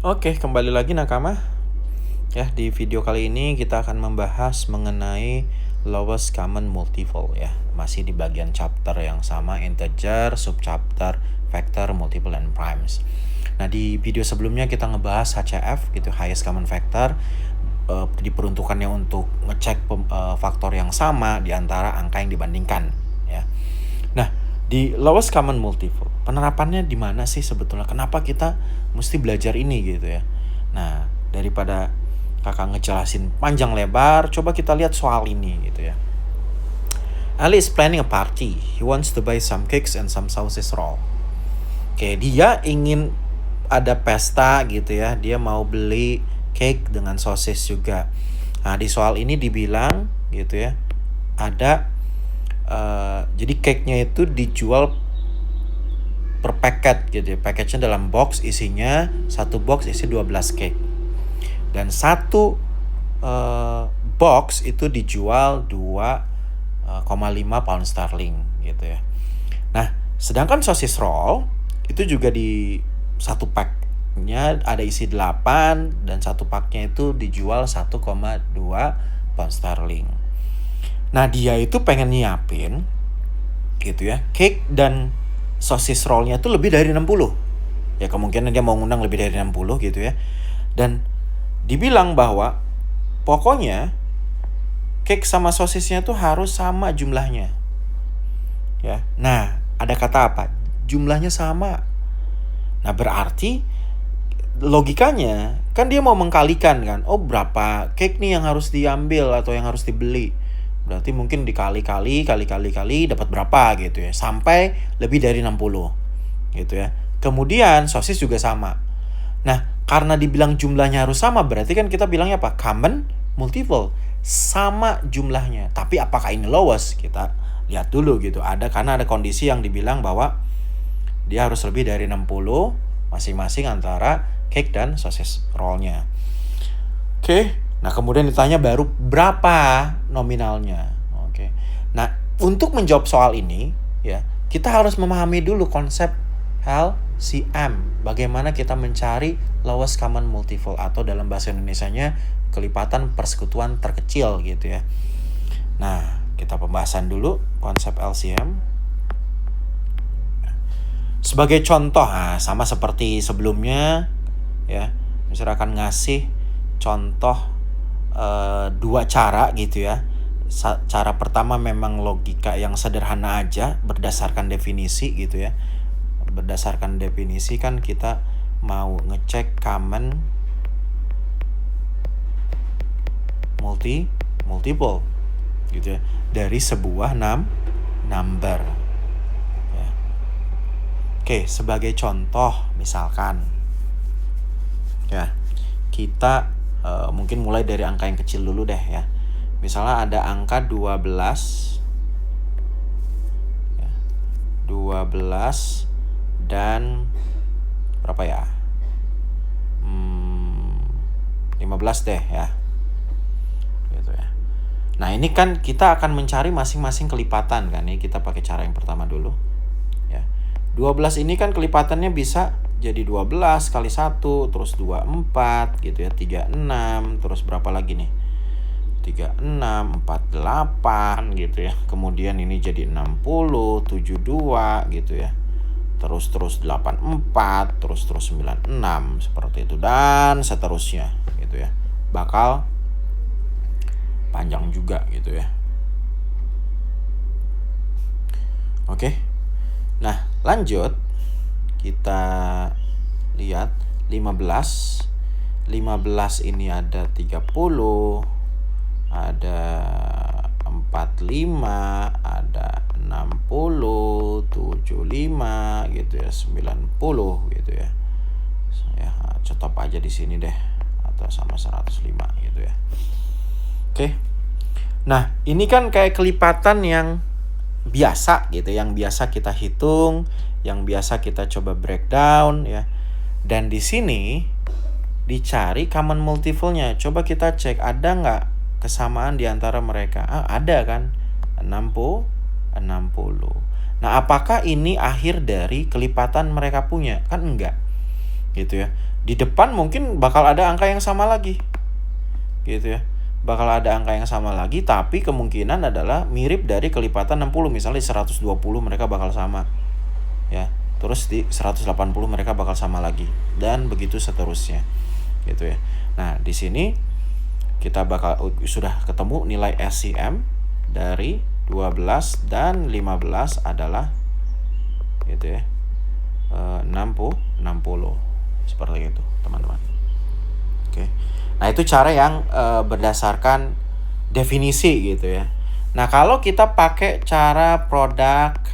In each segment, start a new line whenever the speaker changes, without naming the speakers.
Oke, kembali lagi nakama. Ya, di video kali ini kita akan membahas mengenai lowest common multiple ya. Masih di bagian chapter yang sama, integer, subchapter, vector, multiple, and primes. Nah, di video sebelumnya kita ngebahas HCF gitu, highest common factor, diperuntukannya untuk ngecek faktor yang sama di antara angka yang dibandingkan ya. Nah, di lowest common multiple, penerapannya di mana sih sebetulnya? Kenapa kita mesti belajar ini gitu ya? Nah, daripada kakak ngejelasin panjang lebar, coba kita lihat soal ini gitu ya. Ali is planning a party. He wants to buy some cakes and some sausage roll. Oke, dia ingin ada pesta gitu ya. Dia mau beli cake dengan sosis juga. Nah, di soal ini dibilang gitu ya, ada jadi cake-nya itu dijual per paket gitu ya. Package-nya dalam box, isinya satu box isi 12 cake. Dan satu box itu dijual 2,5 pound sterling gitu ya. Nah, sedangkan sosis roll itu juga di satu packnya ada isi 8 dan satu packnya itu dijual 1,2 pound sterling. Nah, dia itu pengen nyiapin gitu ya, cake dan sosis rollnya itu lebih dari 60. Ya kemungkinan dia mau ngundang lebih dari 60 gitu ya. Dan dibilang bahwa pokoknya cake sama sosisnya tuh harus sama jumlahnya. Ya. Nah, ada kata apa? Jumlahnya sama. Nah, berarti logikanya kan dia mau mengkalikan kan. Oh, berapa cake nih yang harus diambil atau yang harus dibeli. Berarti mungkin dikali-kali dapat berapa gitu ya. Sampai lebih dari 60 gitu ya. Kemudian sosis juga sama. Nah, karena dibilang jumlahnya harus sama, berarti kan kita bilangnya apa? Common multiple. Sama jumlahnya. Tapi apakah ini lowest? Kita lihat dulu gitu. Karena ada kondisi yang dibilang bahwa dia harus lebih dari 60 masing-masing antara cake dan sosis rollnya. Oke. Nah, kemudian ditanya baru berapa nominalnya. Oke. Nah, untuk menjawab soal ini ya, kita harus memahami dulu konsep LCM. Bagaimana kita mencari lowest common multiple atau dalam bahasa Indonesianya kelipatan persekutuan terkecil gitu ya. Nah, kita pembahasan dulu konsep LCM. Sebagai contoh, sama seperti sebelumnya ya, misalnya akan ngasih contoh dua cara gitu ya. Cara pertama memang logika yang sederhana aja berdasarkan definisi gitu ya. Berdasarkan definisi kan kita mau ngecek common multiple gitu ya dari sebuah number ya. Oke, sebagai contoh misalkan ya, kita mungkin mulai dari angka yang kecil dulu deh ya. Misalnya ada angka 12 ya, 12 dan berapa ya? 15 deh ya. Gitu ya. Nah, ini kan kita akan mencari masing-masing kelipatan kan. Ini kita pakai cara yang pertama dulu. Ya. 12 ini kan kelipatannya bisa jadi 12 kali 1 terus 24 gitu ya, 36 terus berapa lagi nih? 36, 48 gitu ya. Kemudian ini jadi 60, 72 gitu ya. Terus 84, terus 96 seperti itu dan seterusnya gitu ya. Bakal panjang juga gitu ya. Oke. Nah, lanjut kita lihat 15. 15 ini ada 30, ada 45, ada 60, 75 gitu ya, 90 gitu ya. Ya, stop aja di sini deh atau sama 105 gitu ya. Oke. Nah, ini kan kayak kelipatan yang biasa gitu, yang biasa kita hitung, yang biasa kita coba breakdown ya. Dan di sini dicari common multiple-nya. Coba kita cek ada nggak kesamaan di antara mereka. Ada kan? 60. Nah, apakah ini akhir dari kelipatan mereka punya? Kan enggak. gitu ya. Di depan mungkin bakal ada angka yang sama lagi, gitu ya. Bakal ada angka yang sama lagi, tapi kemungkinan adalah mirip dari kelipatan 60. Misalnya 120 mereka bakal sama, ya. Terus di 180 mereka bakal sama lagi, dan begitu seterusnya, gitu ya. Nah, di sini kita sudah ketemu nilai LCM dari 12 dan 15 adalah, gitu ya, 60 seperti itu, teman-teman. Oke. Nah, itu cara yang berdasarkan definisi, gitu ya. Nah, kalau kita pakai cara product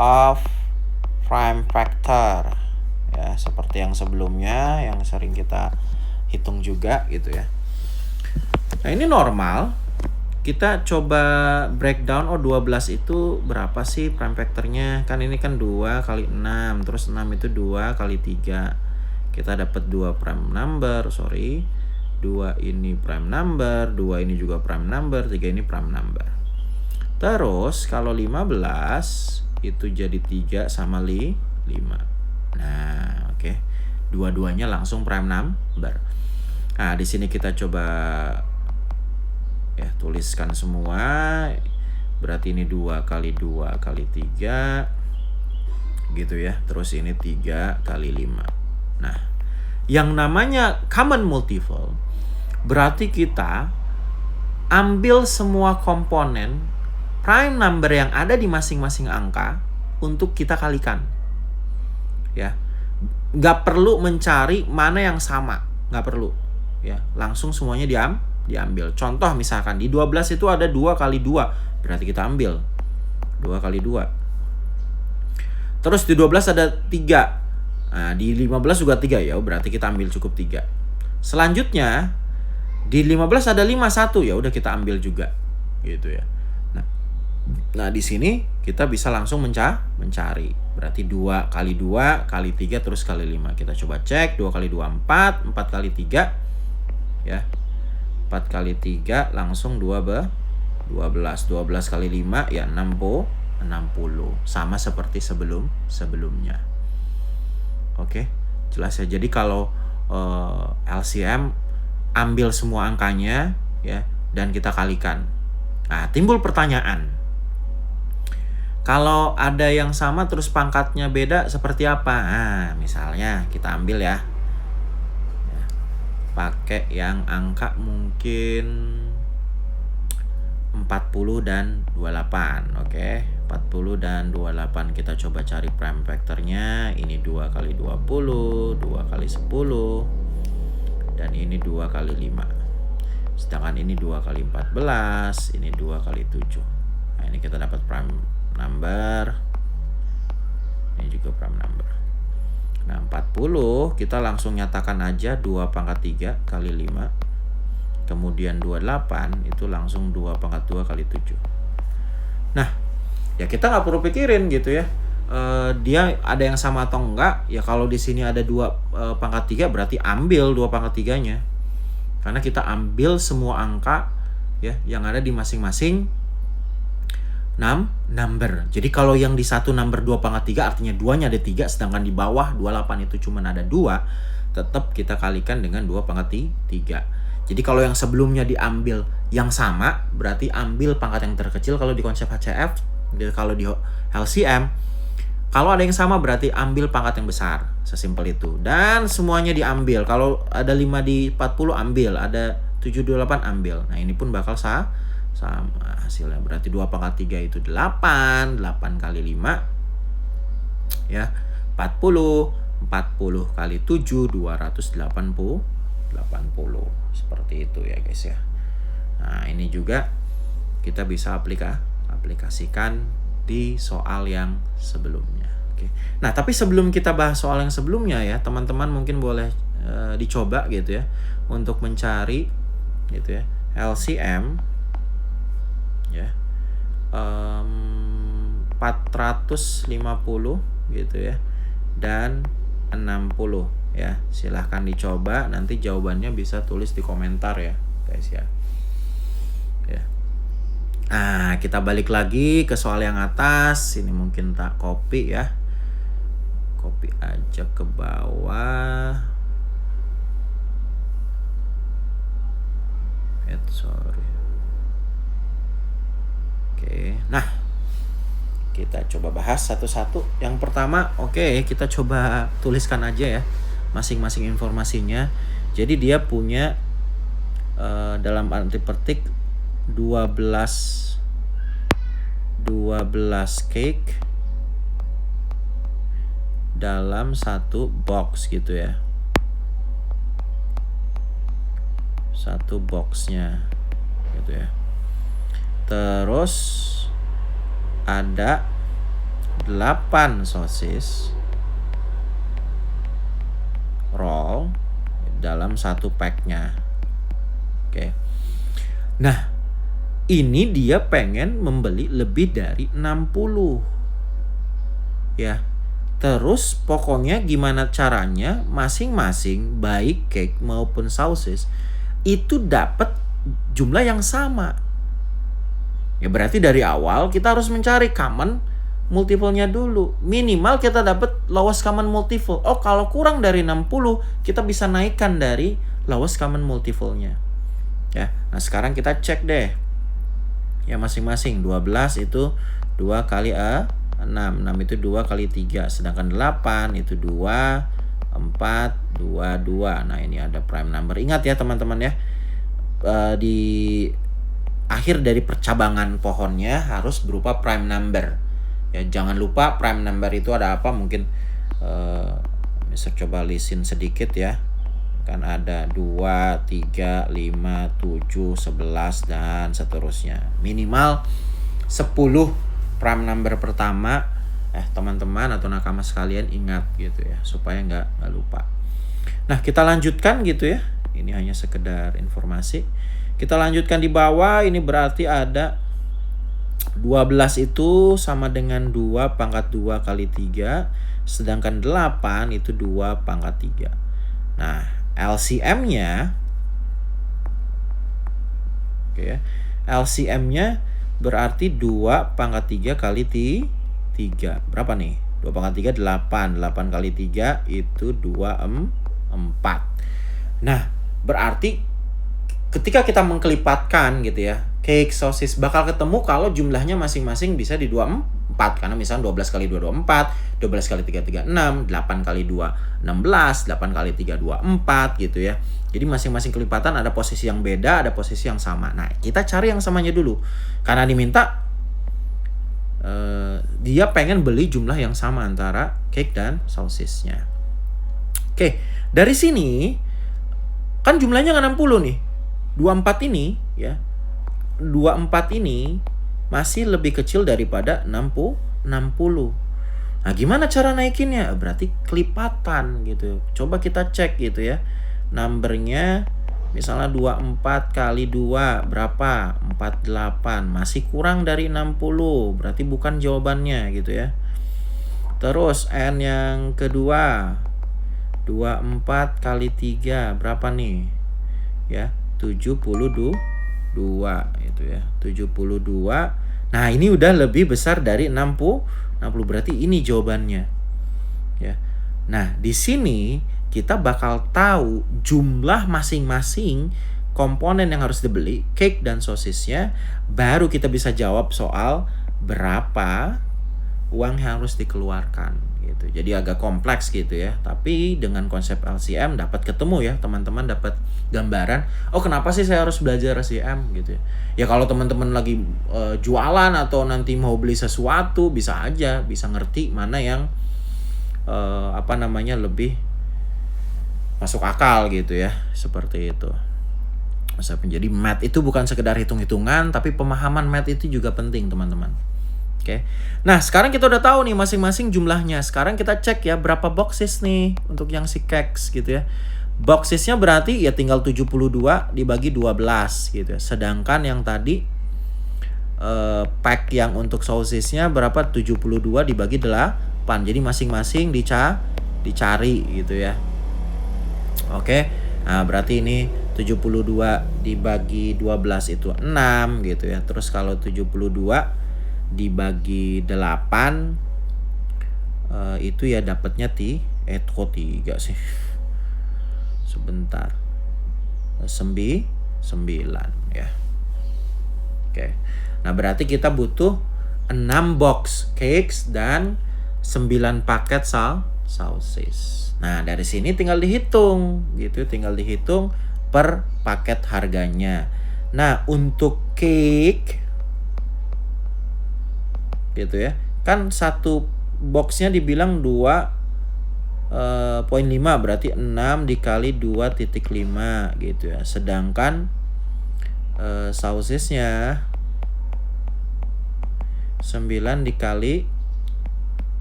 of prime factor, ya, seperti yang sebelumnya yang sering kita hitung juga, gitu ya. Nah, ini normal. Kita coba breakdown, 12 itu berapa sih prime factornya? Kan ini kan 2 kali 6, terus 6 itu 2 kali 3. Kita dapat 2 prime number, 2 ini prime number, 2 ini juga prime number, 3 ini prime number. Terus kalau 15 itu jadi 3 sama 5. Nah, oke. Dua-duanya langsung prime number. Nah, di sini kita coba ya tuliskan semua. Berarti ini 2 kali 2 kali 3, gitu ya. Terus ini 3 kali 5. Nah, yang namanya common multiple berarti kita ambil semua komponen prime number yang ada di masing-masing angka untuk kita kalikan, ya. Nggak perlu mencari mana yang sama, nggak perlu, ya. Langsung semuanya diambil. Contoh misalkan di 12 itu ada 2 kali 2, berarti kita ambil 2 kali 2. Terus di 12 ada 3. Nah, di 15 juga 3, ya, berarti kita ambil cukup 3. Selanjutnya di 15 ada 5, 1, ya udah kita ambil juga, gitu ya. Nah, di sini kita bisa langsung mencari. Berarti 2 kali 2 kali 3 terus kali 5. Kita coba cek. 2 kali 2 4, 4 kali 3, ya. 4 kali 3 langsung 12. 12 kali 5 ya 60. Sama seperti sebelumnya. Oke, jelas ya. Jadi kalau LCM ambil semua angkanya, ya, dan kita kalikan. Nah, timbul pertanyaan. Kalau ada yang sama terus pangkatnya beda seperti apa? Nah, misalnya kita ambil ya. Pakai yang angka mungkin 40 dan 28, oke. 40 dan 28 kita coba cari prime factornya. Ini 2 kali 20, 2 kali 10, dan ini 2 kali 5. Sedangkan ini 2 kali 14, ini 2 kali 7. Nah, ini kita dapat prime number. Ini juga prime number. Nah, 40 kita langsung nyatakan aja 2 pangkat 3 kali 5. Kemudian 28 itu langsung 2 pangkat 2 kali 7. Nah, ya kita nggak perlu pikirin, gitu ya. Dia ada yang sama atau enggak. Ya kalau di sini ada 2 pangkat 3 berarti ambil 2 pangkat 3-nya. Karena kita ambil semua angka, ya, yang ada di masing-masing number. Jadi kalau yang di satu number 2 pangkat 3 artinya 2-nya ada 3, sedangkan di bawah 28 itu cuma ada 2, tetap kita kalikan dengan 2 pangkat 3. Jadi kalau yang sebelumnya diambil yang sama, berarti ambil pangkat yang terkecil kalau di konsep HCF. Kalau di LCM, kalau ada yang sama berarti ambil pangkat yang besar. Sesimpel itu. Dan semuanya diambil. Kalau ada 5 di 40 ambil, ada 7 di 8 ambil. Nah, ini pun bakal sama hasilnya. Berarti 2 pangkat 3 itu 8, 8 kali 5, ya, 40, 40 kali 7, 280. Seperti itu ya, guys, ya. Nah, ini juga kita bisa aplikasikan di soal yang sebelumnya. Oke. Nah, tapi sebelum kita bahas soal yang sebelumnya, ya, teman-teman mungkin boleh dicoba, gitu ya, untuk mencari, gitu ya, LCM, ya, 450, gitu ya, dan 60, ya. Silahkan dicoba, nanti jawabannya bisa tulis di komentar, ya, guys, ya. Nah, kita balik lagi ke soal yang atas. Ini mungkin tak copy, ya. copy aja ke bawah. Sorry. Oke, nah kita coba bahas satu-satu. Yang pertama, kita coba tuliskan aja ya masing-masing informasinya. Jadi dia punya dalam arti petik 12 cake dalam satu box gitu ya. Satu boxnya gitu ya. Terus ada 8 sosis roll dalam satu packnya. Oke. Nah, ini dia pengen membeli lebih dari 60. Ya. Terus pokoknya gimana caranya masing-masing baik cake maupun sosis itu dapat jumlah yang sama. Ya berarti dari awal kita harus mencari common multiple-nya dulu. Minimal kita dapat lowest common multiple. Oh, kalau kurang dari 60, kita bisa naikkan dari lowest common multiple-nya. Ya. Nah, sekarang kita cek deh. Ya masing-masing 12 itu 2 kali 6. 6 itu 2 kali 3. Sedangkan 8 itu 2, 4, 2, 2. Nah, ini ada prime number. Ingat ya teman-teman ya. Di akhir dari percabangan pohonnya harus berupa prime number. Ya, jangan lupa prime number itu ada apa? Mungkin bisa coba lisin sedikit ya. Kan ada 2, 3, 5, 7, 11 dan seterusnya. Minimal 10 prime number pertama teman-teman atau nakama sekalian ingat gitu ya, supaya nggak lupa. Nah, kita lanjutkan gitu ya. Ini hanya sekedar informasi. Kita lanjutkan di bawah. Ini berarti ada 12 itu sama dengan 2 pangkat 2 kali 3. Sedangkan 8 itu 2 pangkat 3. Nah, LCM-nya LCM-nya berarti 2 pangkat 3 kali 3. Berapa nih? 2 pangkat 3, 8. 8 kali 3 itu 24. Nah, berarti ketika kita mengkelipatkan gitu ya, cake, sosis bakal ketemu kalau jumlahnya masing-masing bisa di 24. Karena misalnya 12 kali 2, 24. 12 kali 3, 36. 8 kali 2, 16. 8 kali 3, 24 gitu ya. Jadi masing-masing kelipatan ada posisi yang beda, ada posisi yang sama. Nah, kita cari yang samanya dulu. Karena diminta dia pengen beli jumlah yang sama antara cake dan sosisnya. Oke, dari sini kan jumlahnya 60 nih. 24 ini ya. 24 ini masih lebih kecil daripada 60. Nah, gimana cara naikinnya? Berarti kelipatan gitu. Coba kita cek gitu ya. Numbernya misalnya 24 kali 2 berapa? 48. Masih kurang dari 60. Berarti bukan jawabannya gitu ya. Terus N yang kedua 24 kali 3 berapa nih? Ya, 72 itu ya. 72. Nah, ini udah lebih besar dari 60 berarti ini jawabannya. Ya. Nah, di sini kita bakal tahu jumlah masing-masing komponen yang harus dibeli, cake dan sosisnya, baru kita bisa jawab soal berapa uang yang harus dikeluarkan gitu. Jadi agak kompleks gitu ya. Tapi dengan konsep LCM dapat ketemu ya, teman-teman dapat gambaran. Oh, kenapa sih saya harus belajar LCM gitu ya. Ya kalau teman-teman lagi jualan atau nanti mau beli sesuatu bisa aja, bisa ngerti mana yang lebih masuk akal gitu ya. Seperti itu. Jadi math itu bukan sekedar hitung-hitungan, tapi pemahaman math itu juga penting, teman-teman. Oke. Nah, sekarang kita udah tahu nih masing-masing jumlahnya. Sekarang kita cek ya berapa boxes nih untuk yang si cakes gitu ya. Boxesnya berarti ya tinggal 72 dibagi 12 gitu ya. Sedangkan yang tadi pack yang untuk sosisnya berapa? 72 dibagi 8. Jadi masing-masing dicari gitu ya. Oke. Nah, berarti ini 72 dibagi 12 itu 6 gitu ya. Terus kalau 72 dibagi 8 itu ya dapatnya 3 sih. Sebentar. 9 ya. Oke. Nah, berarti kita butuh 6 box cakes dan 9 paket sosis. Nah, dari sini tinggal dihitung gitu, tinggal dihitung per paket harganya. Nah, untuk cake gitu ya. Kan satu boxnya dibilang 2,5, berarti 6 dikali 2,5 gitu ya. Sedangkan sausisnya 9 dikali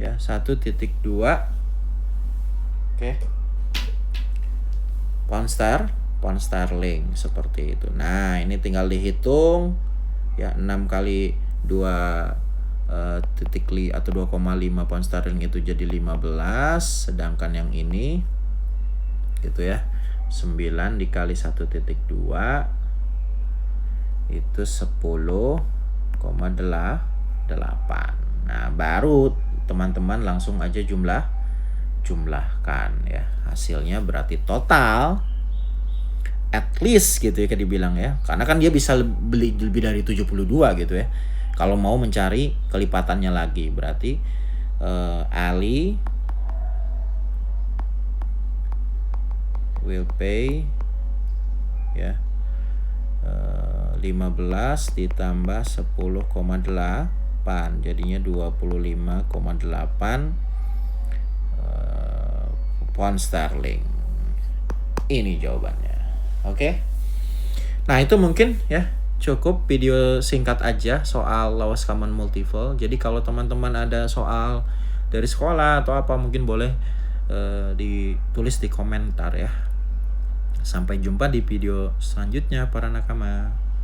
ya 1,2. Oke. Pound sterling seperti itu. Nah, ini tinggal dihitung ya, 6 kali 2,5 atau 2,5 pound sterling itu jadi 15, sedangkan yang ini gitu ya 9 dikali 1,2 itu 10,8. Nah, baru teman-teman langsung aja jumlahkan ya. Hasilnya berarti total at least gitu ya, kayak dibilang ya. Karena kan dia bisa beli lebih dari 72 gitu ya. Kalau mau mencari kelipatannya lagi, berarti Ali will pay ya 15 ditambah 10,8 jadinya 25,8 pound sterling. Ini jawabannya. Oke. Nah, itu mungkin ya cukup video singkat aja soal lowest common multiple. Jadi kalau teman-teman ada soal dari sekolah atau apa, mungkin boleh ditulis di komentar ya. Sampai jumpa di video selanjutnya para nakama.